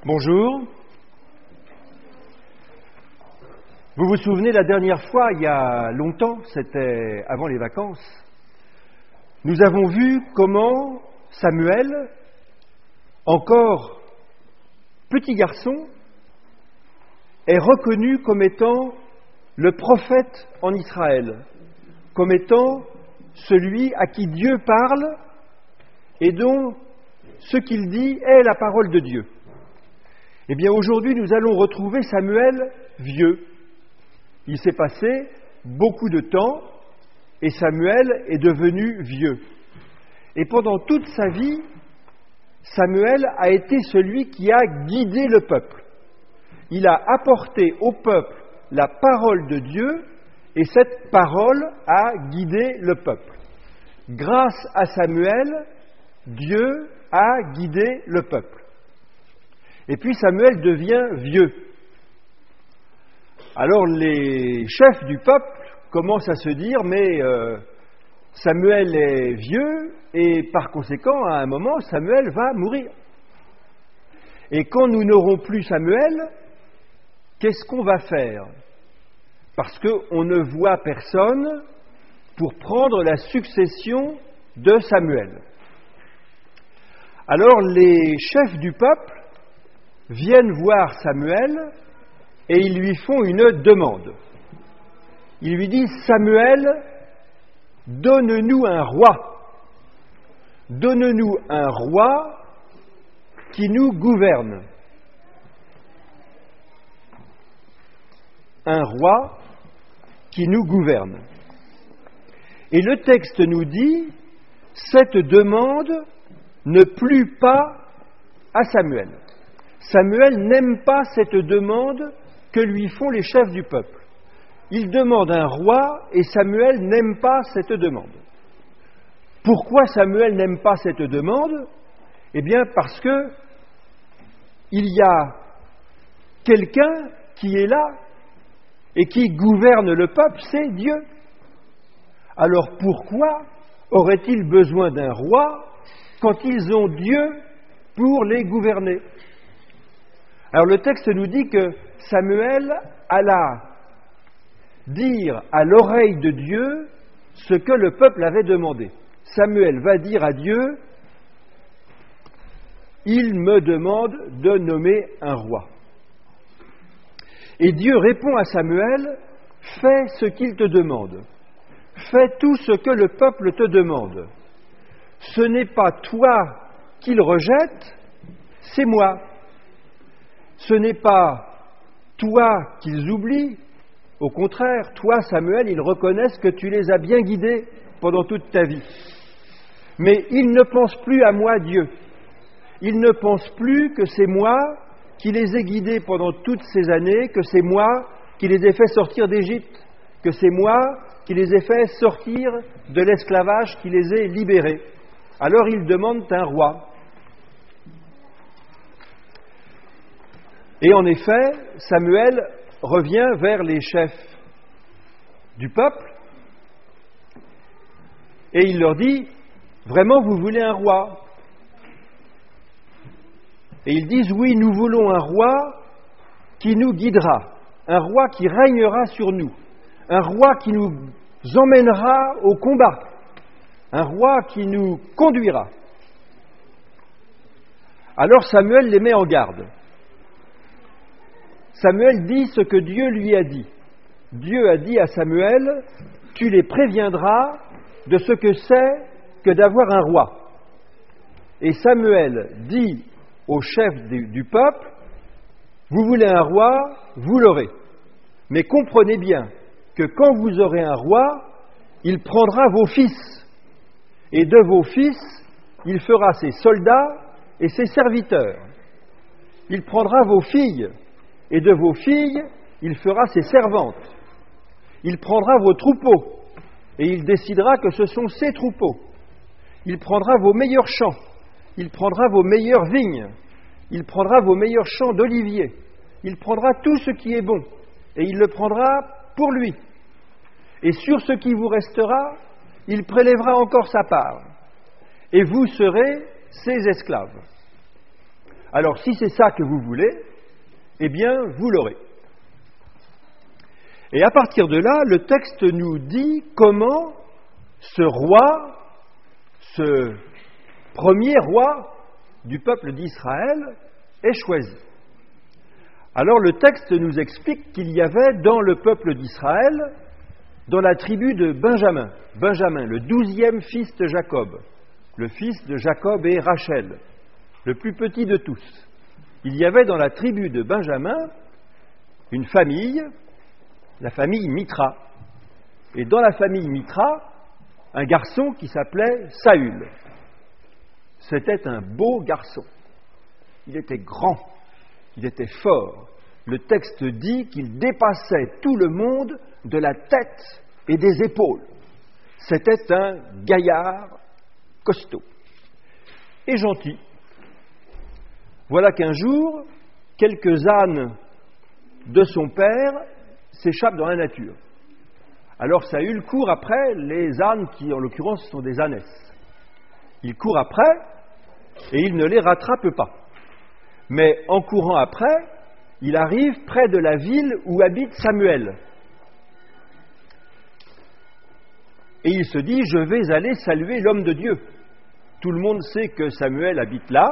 Bonjour. Vous vous souvenez, la dernière fois, il y a longtemps, c'était avant les vacances, nous avons vu comment Samuel, encore petit garçon, est reconnu comme étant le prophète en Israël, comme étant celui à qui Dieu parle et dont ce qu'il dit est la parole de Dieu. Eh bien, aujourd'hui, nous allons retrouver Samuel vieux. Il s'est passé beaucoup de temps et Samuel est devenu vieux. Et pendant toute sa vie, Samuel a été celui qui a guidé le peuple. Il a apporté au peuple la parole de Dieu et cette parole a guidé le peuple. Grâce à Samuel, Dieu a guidé le peuple. Et puis Samuel devient vieux. Alors les chefs du peuple commencent à se dire, mais Samuel est vieux et par conséquent, à un moment, Samuel va mourir. Et quand nous n'aurons plus Samuel, qu'est-ce qu'on va faire? Parce qu'on ne voit personne pour prendre la succession de Samuel. Alors les chefs du peuple viennent voir Samuel et ils lui font une demande. Ils lui disent, Samuel, donne-nous un roi. Donne-nous un roi qui nous gouverne. Un roi qui nous gouverne. Et le texte nous dit, cette demande ne plut pas à Samuel. Samuel n'aime pas cette demande que lui font les chefs du peuple. Il demande un roi et Samuel n'aime pas cette demande. Pourquoi Samuel n'aime pas cette demande? Eh bien parce que il y a quelqu'un qui est là et qui gouverne le peuple, c'est Dieu. Alors pourquoi aurait-il besoin d'un roi quand ils ont Dieu pour les gouverner? Alors le texte nous dit que Samuel alla dire à l'oreille de Dieu ce que le peuple avait demandé. Samuel va dire à Dieu, il me demande de nommer un roi. Et Dieu répond à Samuel, fais ce qu'il te demande. Fais tout ce que le peuple te demande. Ce n'est pas toi qu'il rejette, c'est moi. Ce n'est pas toi qu'ils oublient, au contraire, toi, Samuel, ils reconnaissent que tu les as bien guidés pendant toute ta vie. Mais ils ne pensent plus à moi, Dieu. Ils ne pensent plus que c'est moi qui les ai guidés pendant toutes ces années, que c'est moi qui les ai fait sortir d'Égypte, que c'est moi qui les ai fait sortir de l'esclavage, qui les ai libérés. Alors ils demandent un roi. Et en effet, Samuel revient vers les chefs du peuple et il leur dit, vraiment vous voulez un roi? Et ils disent, oui, nous voulons un roi qui nous guidera, un roi qui régnera sur nous, un roi qui nous emmènera au combat, un roi qui nous conduira. Alors Samuel les met en garde. Samuel dit ce que Dieu lui a dit. Dieu a dit à Samuel, tu les préviendras de ce que c'est que d'avoir un roi. Et Samuel dit au chef du peuple, vous voulez un roi, vous l'aurez. Mais comprenez bien que quand vous aurez un roi, il prendra vos fils. Et de vos fils, il fera ses soldats et ses serviteurs. Il prendra vos filles. Et de vos filles, il fera ses servantes. Il prendra vos troupeaux, et il décidera que ce sont ses troupeaux. Il prendra vos meilleurs champs, il prendra vos meilleures vignes, il prendra vos meilleurs champs d'oliviers, il prendra tout ce qui est bon, et il le prendra pour lui. Et sur ce qui vous restera, il prélèvera encore sa part, et vous serez ses esclaves. Alors si c'est ça que vous voulez, eh bien vous l'aurez. Et à partir de là, le texte nous dit comment ce roi, ce premier roi du peuple d'Israël, est choisi. Alors le texte nous explique qu'il y avait dans le peuple d'Israël, dans la tribu de Benjamin, le 12e fils de Jacob, le fils de Jacob et Rachel, le plus petit de tous. Il y avait dans la tribu de Benjamin une famille, la famille Mitra. Et dans la famille Mitra, un garçon qui s'appelait Saül. C'était un beau garçon. Il était grand, il était fort. Le texte dit qu'il dépassait tout le monde de la tête et des épaules. C'était un gaillard costaud et gentil. Voilà qu'un jour, quelques ânes de son père s'échappent dans la nature. Alors Saül court après les ânes qui, en l'occurrence, sont des ânesses. Il court après et il ne les rattrape pas. Mais en courant après, il arrive près de la ville où habite Samuel. Et il se dit, je vais aller saluer l'homme de Dieu. Tout le monde sait que Samuel habite là,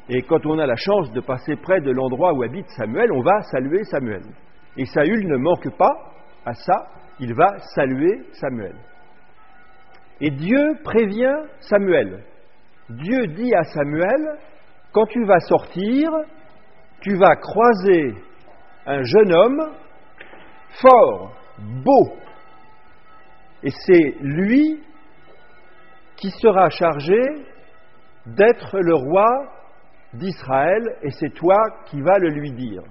et quand on a la chance de passer près de l'endroit où habite Samuel, on va saluer Samuel. Et Saül ne manque pas à ça, il va saluer Samuel. Et Dieu prévient Samuel. Dieu dit à Samuel, quand tu vas sortir, tu vas croiser un jeune homme fort, beau, et c'est lui qui sera chargé d'être le roi d'Israël, et c'est toi qui vas le lui dire.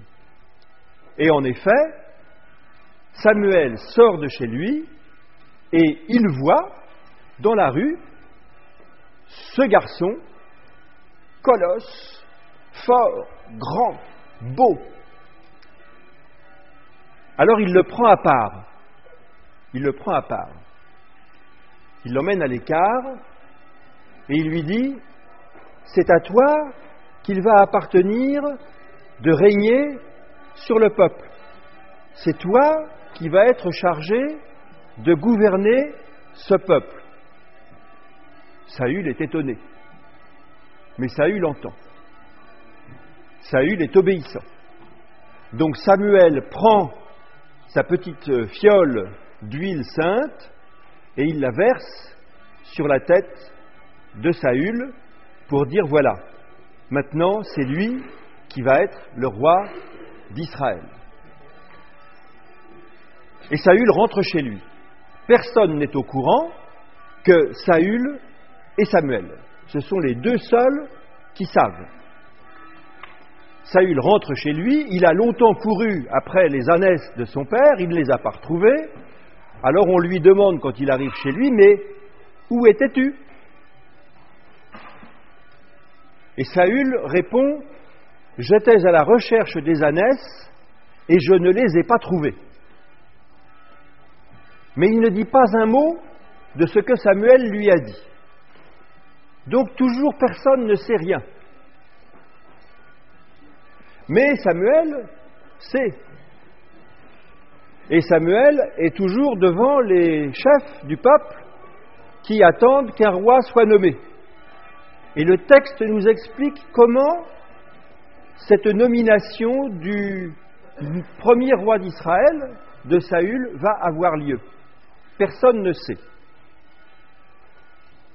Et en effet, Samuel sort de chez lui et il voit dans la rue ce garçon, colosse, fort, grand, beau. Alors il le prend à part. Il l'emmène à l'écart et il lui dit, c'est à toi qu'il va appartenir de régner sur le peuple. C'est toi qui vas être chargé de gouverner ce peuple. Saül est étonné, mais Saül entend. Saül est obéissant. Donc Samuel prend sa petite fiole d'huile sainte et il la verse sur la tête de Saül pour dire voilà, maintenant c'est lui qui va être le roi d'Israël. Et Saül rentre chez lui. Personne n'est au courant que Saül et Samuel. Ce sont les deux seuls qui savent. Saül rentre chez lui, il a longtemps couru après les ânesses de son père, il ne les a pas retrouvées. Alors on lui demande quand il arrive chez lui, mais où étais-tu ? Et Saül répond, j'étais à la recherche des ânesses et je ne les ai pas trouvées. Mais il ne dit pas un mot de ce que Samuel lui a dit. Donc toujours personne ne sait rien. Mais Samuel sait. Et Samuel est toujours devant les chefs du peuple qui attendent qu'un roi soit nommé. Et le texte nous explique comment cette nomination du premier roi d'Israël, de Saül, va avoir lieu. Personne ne sait.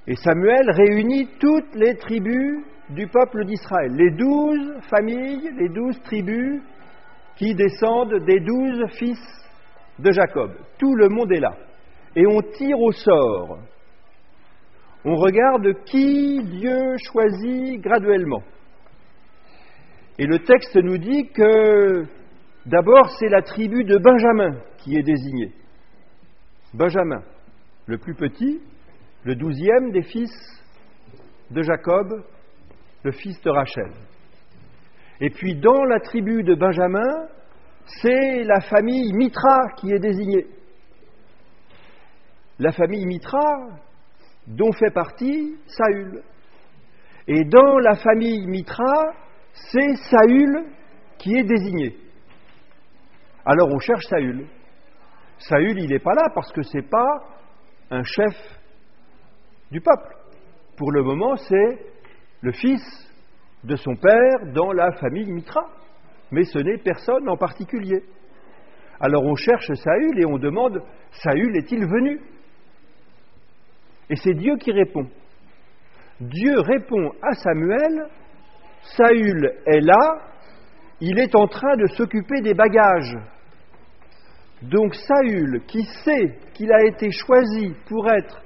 Et Samuel réunit toutes les tribus du peuple d'Israël, les 12 familles, les 12 tribus qui descendent des 12 fils de Jacob. Tout le monde est là. Et on tire au sort. On regarde qui Dieu choisit graduellement. Et le texte nous dit que d'abord c'est la tribu de Benjamin qui est désignée. Benjamin, le plus petit, le 12e des fils de Jacob, le fils de Rachel. Et puis dans la tribu de Benjamin, c'est la famille Mitra qui est désignée. La famille Mitra dont fait partie Saül. Et dans la famille Mitra, c'est Saül qui est désigné. Alors on cherche Saül. Saül, il n'est pas là parce que ce n'est pas un chef du peuple. Pour le moment, c'est le fils de son père dans la famille Mitra. Mais ce n'est personne en particulier. Alors on cherche Saül et on demande, Saül est-il venu? Et c'est Dieu qui répond. Dieu répond à Samuel, Saül est là, il est en train de s'occuper des bagages. Donc Saül, qui sait qu'il a été choisi pour être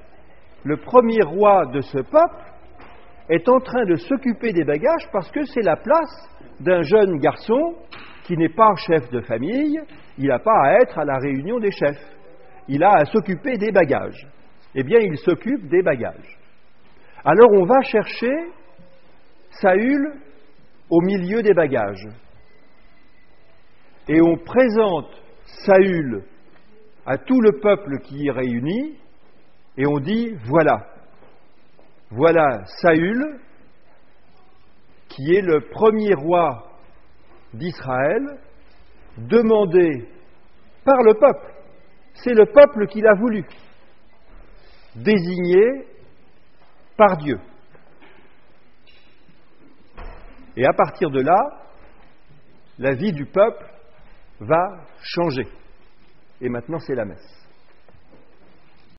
le premier roi de ce peuple, est en train de s'occuper des bagages parce que c'est la place d'un jeune garçon qui n'est pas chef de famille, il n'a pas à être à la réunion des chefs, il a à s'occuper des bagages. Eh bien, il s'occupe des bagages. Alors on va chercher Saül au milieu des bagages. Et on présente Saül à tout le peuple qui y est réuni, et on dit, voilà Saül, qui est le premier roi d'Israël, demandé par le peuple. C'est le peuple qui l'a voulu, désigné par Dieu. Et à partir de là, la vie du peuple va changer. Et maintenant, c'est la messe.